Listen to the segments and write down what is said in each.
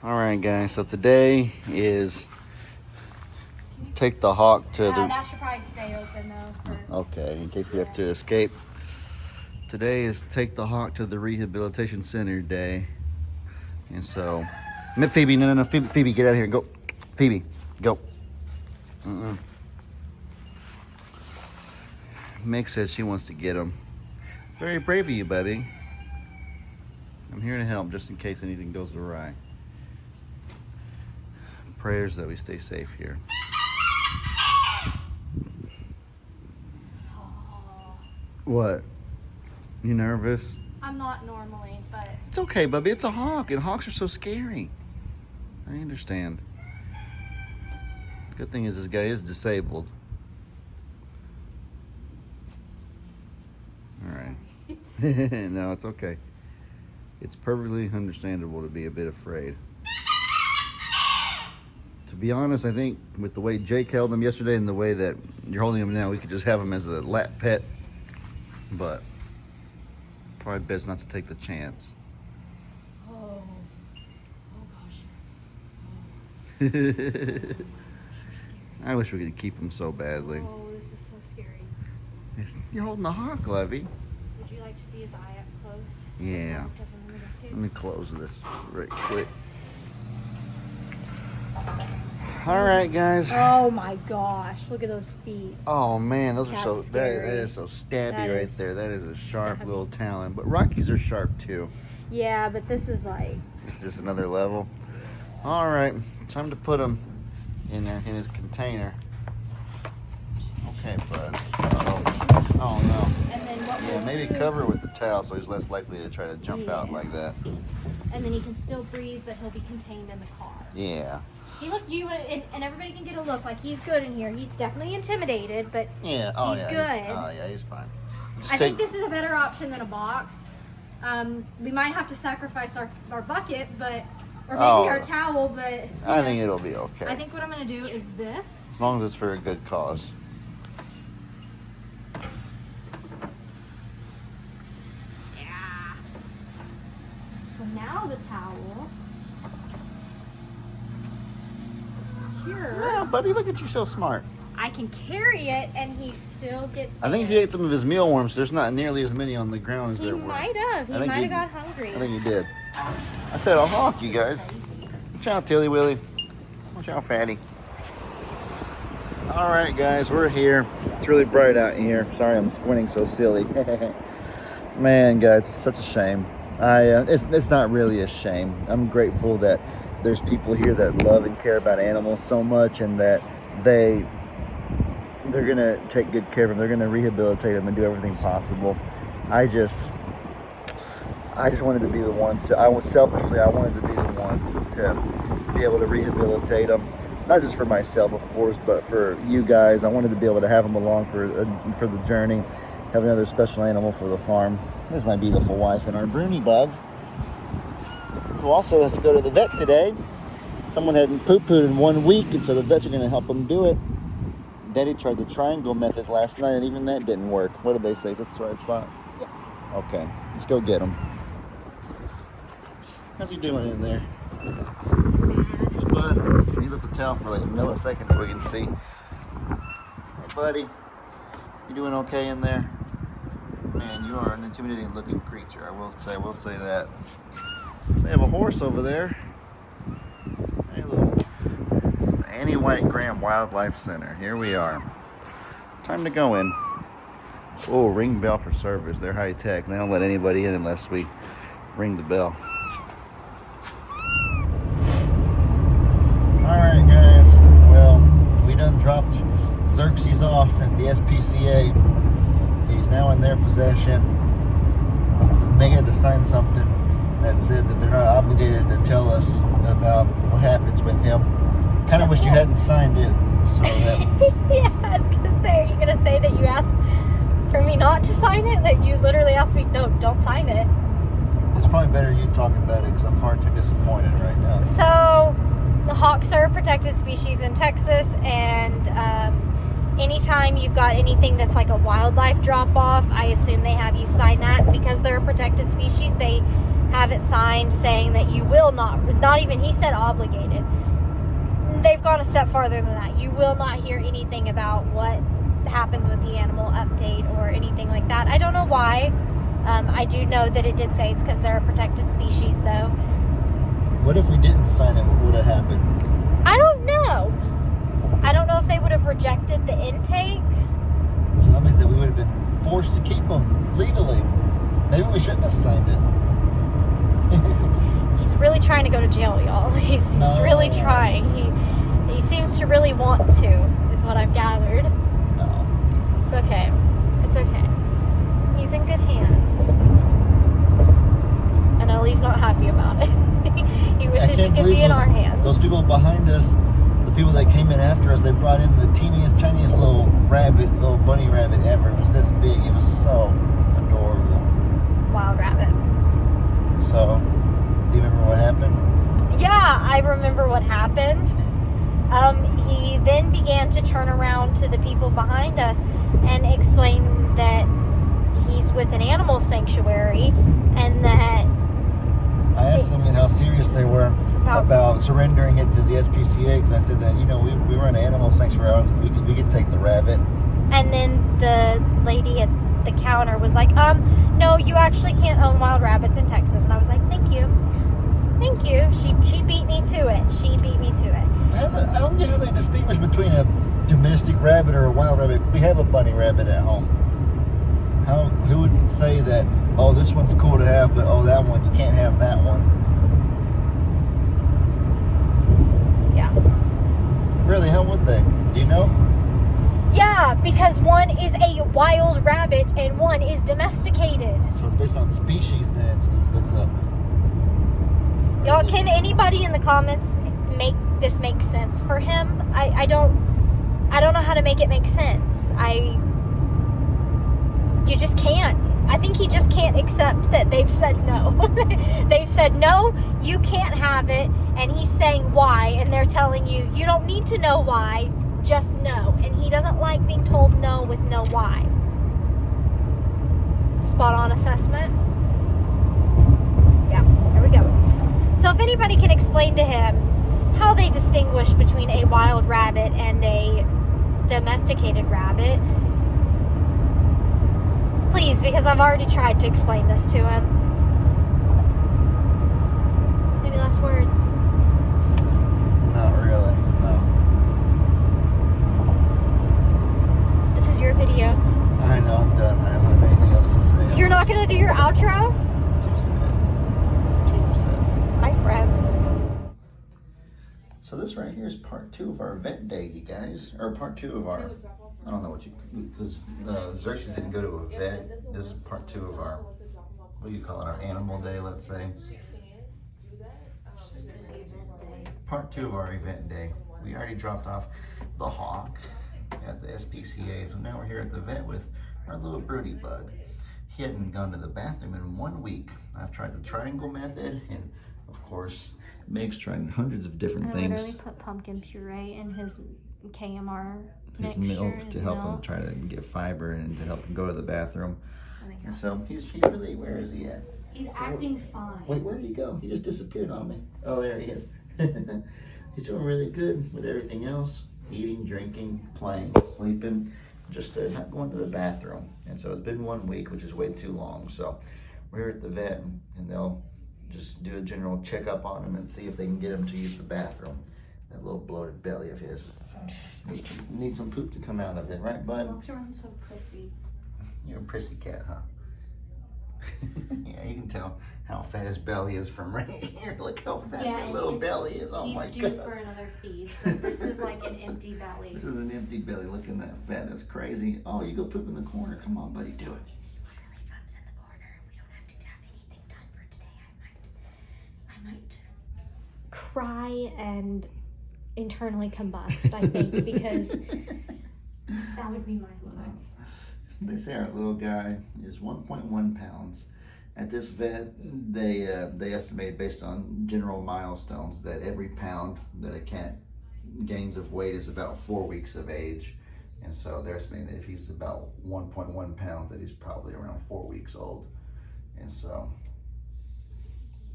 All right, guys. So today is take the hawk to the. That should probably stay open though. Okay, in case we have to escape. Today is take the hawk to the rehabilitation center day, and so, Phoebe, no, Phoebe, get out of here, go, Phoebe, go. Meg says she wants to get him. Very brave of you, baby. I'm here to help just in case anything goes awry. Prayers that we stay safe here. What? You nervous? I'm not normally, but It's okay, Bubby. It's a hawk, and hawks are so scary. I understand. Good thing is this guy is disabled. All right. No, it's okay. It's perfectly understandable to be a bit afraid. To be honest, I think with the way Jake held him yesterday and the way that you're holding him now, we could just have him as a lap pet. But probably best not to take the chance. oh gosh. I wish we could keep him so badly. Oh, this is so scary. You're holding a hawk, Levy. Would you like to see his eye up close? Yeah. Let me close this right quick. All right, guys. Oh my gosh! Look at those feet. Oh man, those are That's so scary. that is so stabby That right is there. That is a sharp stabby. little talon. But Rockies are sharp too. Yeah, but this is like. It's just another level. All right, time to put him in there in his container. Okay, bud. Oh no. And then what? Yeah, we'll maybe do- cover with the towel so he's less likely to try to jump out like that. And then he can still breathe, but he'll be contained in the car. Yeah. He look. Do you want? And everybody can get a look. Like he's good in here. He's definitely intimidated, but Yeah. Oh He's yeah. good. Oh yeah, he's fine. Just I think this is a better option than a box. We might have to sacrifice our bucket, but or maybe our towel, but I think it'll be okay. I think what I'm gonna do is this. As long as it's for a good cause. Yeah. So now the towel is secure. Well, buddy, look at you, so smart. I can carry it, and he still gets. I think if in. you ate some of his mealworms, there's not nearly as many on the ground as He there were. might have. He I think might you- have got hungry. I think you did. I fed a hawk, you guys. Watch out, Tilly Willy. Watch out, Fatty. All right, guys, we're here. It's really bright out here. Sorry, I'm squinting so silly. Man, guys, it's such a shame. It's not really a shame. I'm grateful that there's people here that love and care about animals so much, and that they're gonna take good care of them. They're gonna rehabilitate them and do everything possible. I just wanted to be the one. So I wanted to be the one to be able to rehabilitate them. Not just for myself, of course, but for you guys. I wanted to be able to have them along for the journey. Have another special animal for the farm. There's my beautiful wife and our Bruni bug, who also has to go to the vet today. Someone hadn't poo-pooed in 1 week, and so the vets are going to help them do it. Daddy tried the triangle method last night, and even that didn't work. What did they say? Is that the right spot? Yes. Okay, let's go get him. How's he doing in there? Hey, bud. Can you lift the towel for like a millisecond so we can see? Hey, buddy. You doing okay in there? Man, you are an intimidating looking creature. I will say that. They have a horse over there. Hey, look. Annie White Graham Wildlife Center. Here we are. Time to go in. Oh, ring bell for service. They're high tech. They don't let anybody in unless we ring the bell. Alright, guys. Well, we done dropped Xerxes off at the SPCA. He's now in their possession. They had to sign something that said that they're not obligated to tell us about what happens with him. Kind of wish you hadn't signed it, so that Yeah, I was gonna say, are you gonna say that you asked for me not to sign it? That you literally asked me, no, don't sign it. it's probably better you talking about it because I'm far too disappointed right now. So, the hawks are a protected species in Texas, and anytime you've got anything that's like a wildlife drop-off, I assume they have you sign that because they're a protected species. They have it signed saying that you will not even, he said obligated. They've gone a step farther than that. You will not hear anything about what happens with the animal update or anything like that. I don't know why. I do know that it did say it's because they're a protected species, though. What if we didn't sign it? What would have happened? I don't know. I don't know if they would have rejected the intake. So that means that we would have been forced to keep them legally. Maybe we shouldn't have signed it. He's really trying to go to jail, y'all. He's really trying. He seems to really want to, is what I've gathered. No. It's okay. It's okay. He's in good hands. And Ellie's not happy about it. He wishes he could be in our hands. Those people behind us, the people that came in after us, they brought in the teeniest, tiniest little bunny rabbit ever. It was this big. It was so adorable. Wild rabbit. So, do you remember what happened? Yeah, I remember what happened. He then began to turn around to the people behind us and explain that he's with an animal sanctuary and that I asked them how serious they were about surrendering it to the SPCA, because I said that, we were in an animal sanctuary, we could take the rabbit. And then the lady at the counter was like, no, you actually can't own wild rabbits in Texas. And I was like, thank you. She beat me to it. I don't get how they distinguish between a domestic rabbit or a wild rabbit. We have a bunny rabbit at home. Who would say that, oh, this one's cool to have, but oh, that one, you can't have that one? Yeah. Really, how would they? Do you know? Yeah, because one is a wild rabbit and one is domesticated. So it's based on species then. So it's y'all, can anybody in the comments make this make sense for him? I don't know how to make it make sense. You just can't. I think he just can't accept that they've said no. They've said, no, you can't have it. And he's saying why. And they're telling you, you don't need to know why. Just no. And he doesn't like being told no with no why. Spot on assessment. Yeah, there we go. So if anybody can explain to him how they distinguish between a wild rabbit and a domesticated rabbit, please, because I've already tried to explain this to him. Any last words? Not really, no. This is your video. I know, I'm done. I don't have anything else to say. You're not going to do your outro? Too sad. Bye, friends. So this right here is part 2 of our vet day, you guys. Or part 2 of our... I don't know because Xerxes didn't go to a vet. This is part 2 of our, what do you call it, our animal day, let's say. Part 2 of our event day. We already dropped off the hawk at the SPCA, so now we're here at the vet with our little broody bug. He hadn't gone to the bathroom in 1 week. I've tried the triangle method, and of course, Meg's tried hundreds of different things. I literally put pumpkin puree in his KMR his milk to help him try to get fiber and to help him go to the bathroom. And so he's really, where is he at? He's acting fine. Wait, where did he go? He just disappeared on me. Oh, there he is. He's doing really good with everything else. Eating, drinking, playing, sleeping, just not going to the bathroom. And so it's been 1 week, which is way too long. So we're here at the vet and they'll just do a general checkup on him and see if they can get him to use the bathroom. That little bloated belly of his. Need some poop to come out of it, right, bud? Walks around so prissy. You're a prissy cat, huh? Yeah, you can tell how fat his belly is from right here. Look how fat that little belly is. Oh my God. He's due for another feed, so this is like an empty belly. This is an empty belly. Look at that fat. That's crazy. Oh, you go poop in the corner. Come on, buddy, do it. Literally bumps in the corner. We don't have to have anything done for today. I might cry and internally combust, I think, because that would be my look. They say our little guy is 1.1 pounds. At this vet, they estimate based on general milestones that every pound that a cat gains of weight is about 4 weeks of age. And so they're estimating that if he's about 1.1 pounds, that he's probably around 4 weeks old. And so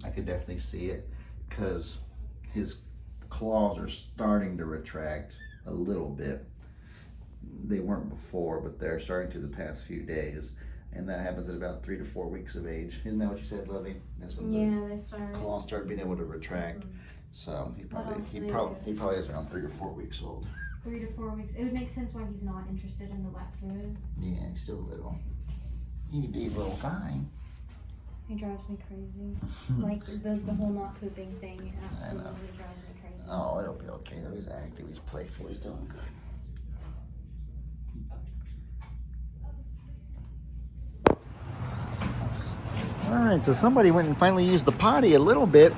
I could definitely see it because his claws are starting to retract a little bit. They weren't before, but they're starting to the past few days. And that happens at about 3 to 4 weeks of age. Isn't that what you said, Lovey? That's when the claws start being able to retract. Mm-hmm. So he probably is around 3 to 4 weeks old. 3 to 4 weeks. It would make sense why he's not interested in the wet food. Yeah, he's still little. He'd be a little guy. He drives me crazy. Like the whole not pooping thing absolutely drives me crazy. Oh, it'll be okay though. He's active, he's playful, he's doing good. Alright, so somebody went and finally used the potty a little bit.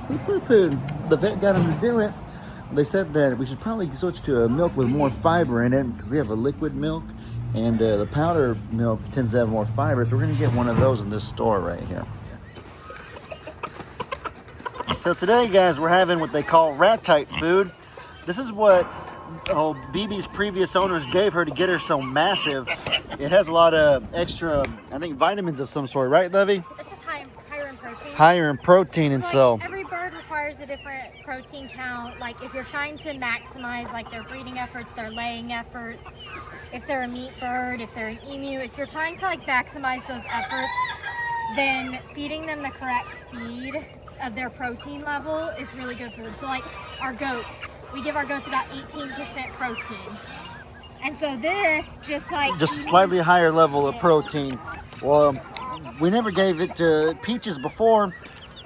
He poo-pooed. The vet got him to do it. They said that we should probably switch to a milk with more fiber in it because we have a liquid milk and the powder milk tends to have more fiber, so we're going to get one of those in this store right here. So today, guys, we're having what they call rat-tight food. This is what BB's previous owners gave her to get her so massive. It has a lot of extra, I think, vitamins of some sort, right, Levy? It's just higher in protein. Higher in protein, and so every bird requires a different protein count. Like if you're trying to maximize like their breeding efforts, their laying efforts, if they're a meat bird, if they're an emu, if you're trying to like maximize those efforts, then feeding them the correct feed of their protein level is really good for them. So like our goats, we give our goats about 18% protein. And so this just slightly higher level of protein. Well, we never gave it to Peaches before,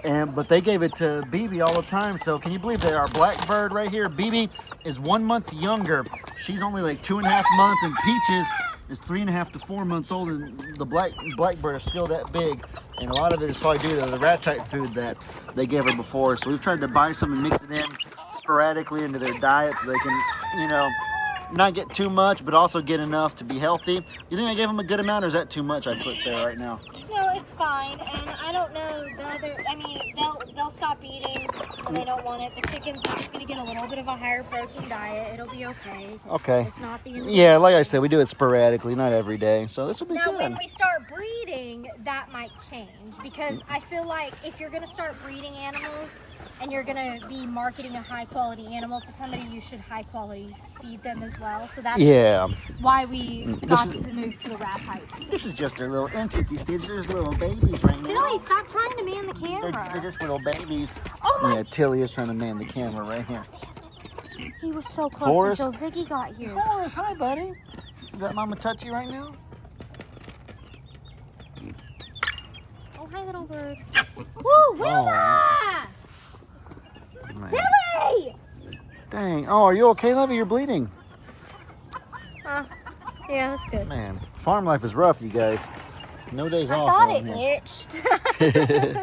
but they gave it to BB all the time. So can you believe that our blackbird right here, BB, is 1 month younger. She's only like 2.5 months, and Peaches is 3.5 to 4 months old, and the blackbird is still that big. And a lot of it is probably due to the rat-tight food that they gave her before. So we've tried to buy some and mix it in sporadically into their diet so they can, not get too much, but also get enough to be healthy. You think I gave them a good amount, or is that too much I put there right now? No, it's fine. And I don't know they'll stop eating when they don't want it. The chickens are just going to get a little bit of a higher protein diet. It'll be okay. Okay. It's not the Yeah, like I said, we do it sporadically, not every day. So this will be good. Now, when we start breeding, that might change, because I feel like if you're going to start breeding animals and you're going to be marketing a high quality animal to somebody, you should high quality feed them as well. So that's why we got to move to the rat type. This is just their little infancy stage. There's little babies right now. Tilly, stop trying to man the camera. They're just little babies. Oh my. Yeah, Tilly is trying to man the camera right here. He was so close Horace, until Ziggy got here. Horace, hi buddy. Is that Mama touch you right now? Oh, hi little bird. Woo, Wilma! Tilly! Dang. Oh, are you okay, Lovey? You're bleeding. Yeah, that's good. Man, farm life is rough, you guys. No days off. I thought it itched.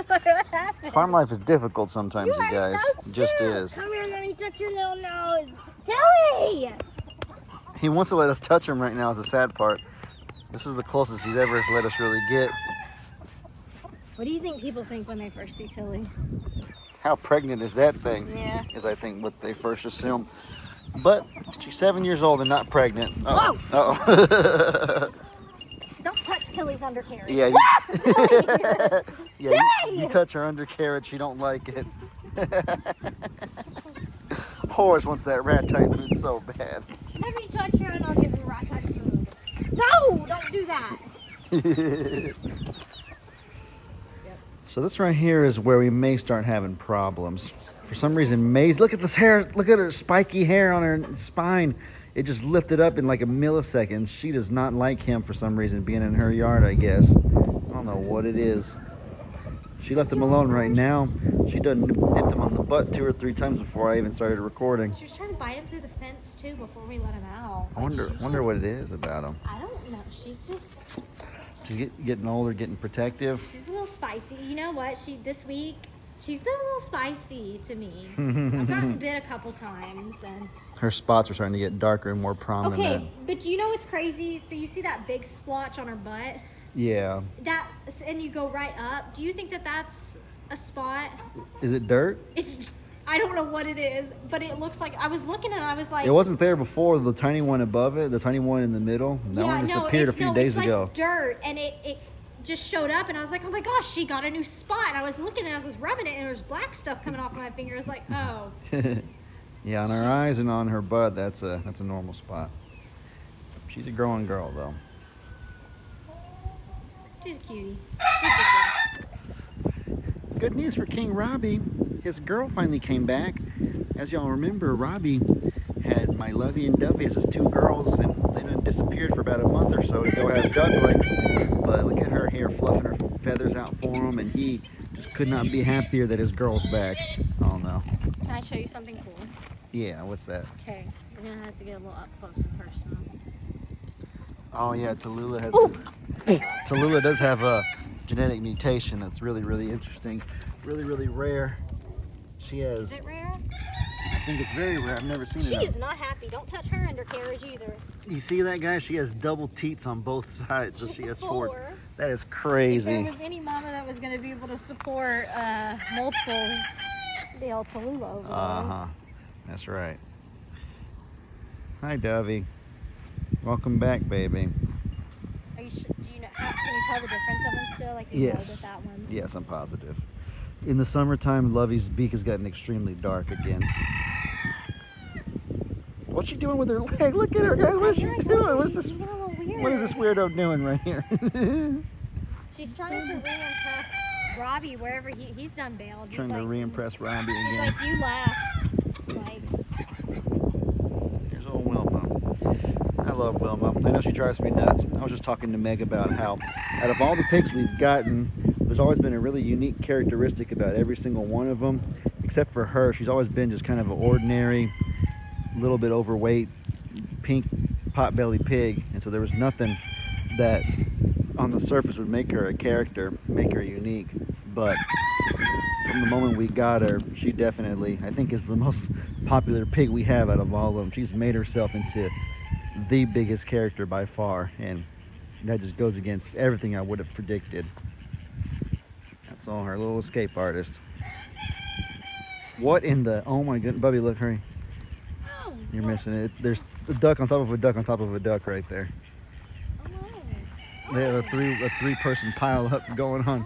What happened? Farm life is difficult sometimes, you guys. So it just is. Come here, let me touch your little nose. Tilly! He wants to let us touch him right now is the sad part. This is the closest he's ever let us really get. What do you think people think when they first see Tilly? How pregnant is that thing? Yeah. Is I think what they first assume. But she's 7 years old and not pregnant. Uh-oh. Uh-oh. Don't touch Tilly's undercarriage. Yeah. You touch her undercarriage, she don't like it. Horace wants that rat-tight food so bad. Let me touch her and I'll give you rat-tight food. No, don't do that. So this right here is where we may start having problems. For some reason, Maze, look at this hair. Look at her spiky hair on her spine. It just lifted up in like a millisecond. She does not like him for some reason, being in her yard, I guess. I don't know what it is. She left him alone right now. She done nipped him on the butt 2 or 3 times before I even started recording. She was trying to bite him through the fence too before we let him out. I wonder what it is about him. I don't know. She's getting older, getting protective. She's a little spicy. You know what? This week, she's been a little spicy to me. I've gotten bit a couple times, and her spots are starting to get darker and more prominent. Okay, but do you know what's crazy? So you see that big splotch on her butt? Yeah. And you go right up. Do you think that that's a spot? Is it dirt? I don't know what it is, but it looks like, I was looking and I was like, it wasn't there before. The tiny one above it, the tiny one in the middle. That one disappeared a few days ago. Like dirt, and just showed up, and I was like, oh my gosh, she got a new spot. And I was looking, and I was rubbing it, and there was black stuff coming off my finger. I was like, oh. Yeah, on her eyes and on her butt, that's a normal spot. She's a growing girl, though. She's a cutie. Good news for King Robbie. His girl finally came back. As y'all remember, Robbie had my Lovey and Dovey as his 2 girls, and they done disappeared for about a month or so to go have ducklings. But look at her here fluffing her feathers out for him, and he just could not be happier that his girl's back. Oh no. Can I show you something cool? Yeah, what's that? Okay, we're gonna have to get a little up close and personal. Oh yeah, Tallulah has. Tallulah does have a genetic mutation that's really, really interesting, really, really rare. She has. Is it rare? I think it's very rare. I've never seen it. She is not happy. Don't touch her undercarriage either. You see that, guy? She has double teats on both sides, so she has 4. 4. That is If crazy. there was any mama that was going to be able to support multiples, the old Tallulah over there. That's right. Hi, Dovey. Welcome back, baby. Are you sure, do you know? Can you tell the difference of them still? Like you know Yes. that one's. Yes, I'm positive. In the summertime, Lovey's beak has gotten extremely dark again. What's she doing with her leg? Look at her, guys. What is she doing? What's this? Being a little weird. What is this weirdo doing right here? She's trying to re-impress Robbie wherever he's done bailed. Trying to re-impress Robbie He's again. like, you left. Like, Here's old Wilma. I love Wilma. I know she drives me nuts. I was just talking to Meg about how out of all the pigs we've gotten, there's always been a really unique characteristic about every single one of them, except for her. She's always been just kind of an ordinary, little bit overweight, pink pot-bellied pig, and so there was nothing that on the surface would make her a character, make her unique. But from the moment we got her, she definitely, I think, is the most popular pig we have out of all of them. She's made herself into the biggest character by far, and that just goes against everything I would have predicted. That's all her little escape artist. What in the, oh my goodness, Bubby, look, hurry. You're missing it. There's a duck on top of a duck on top of a duck right there. They have a three-person pile up going on.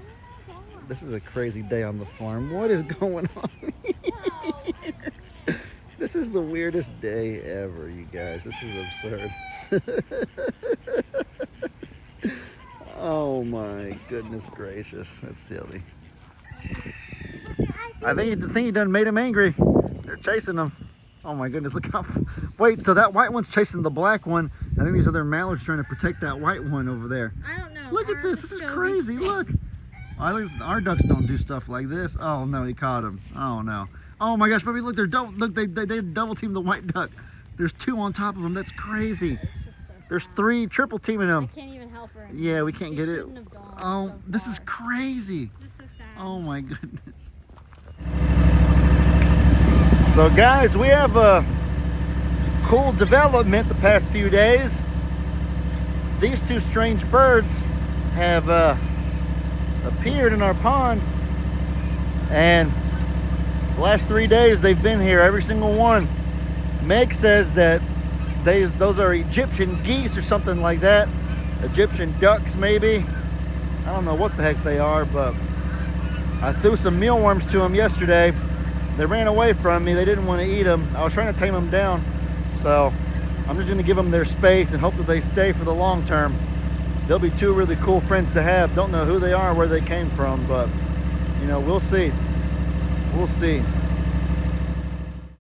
This is a crazy day on the farm. What is going on here? This is the weirdest day ever, you guys. This is absurd. Oh my goodness gracious. That's silly. I think you done made him angry. They're chasing him. Oh my goodness, look how... Wait, so that white one's chasing the black one. I think these other mallards trying to protect that white one over there. I don't know. Look at this. This is crazy. Look. At least our ducks don't do stuff like this. Oh no, he caught him. Oh no. Oh my gosh, baby, look, they're double. Look, they double teamed the white duck. There's 2 on top of them. That's crazy. It's just so sad. There's 3 triple teaming them. I can't even help her. Yeah, we can't She get it. shouldn't have gone Oh, so this is far. crazy. Just so sad. Oh my goodness. So guys, we have a cool development the past few days. These 2 strange birds have appeared in our pond, and the last 3 days they've been here, every single one. Meg says that those are Egyptian geese or something like that. Egyptian ducks maybe. I don't know what the heck they are, but I threw some mealworms to them yesterday. They ran away from me. They didn't want to eat them. I was trying to tame them down. So I'm just going to give them their space and hope that they stay for the long term. They'll be 2 really cool friends to have. Don't know who they are, where they came from, but you know, we'll see. We'll see.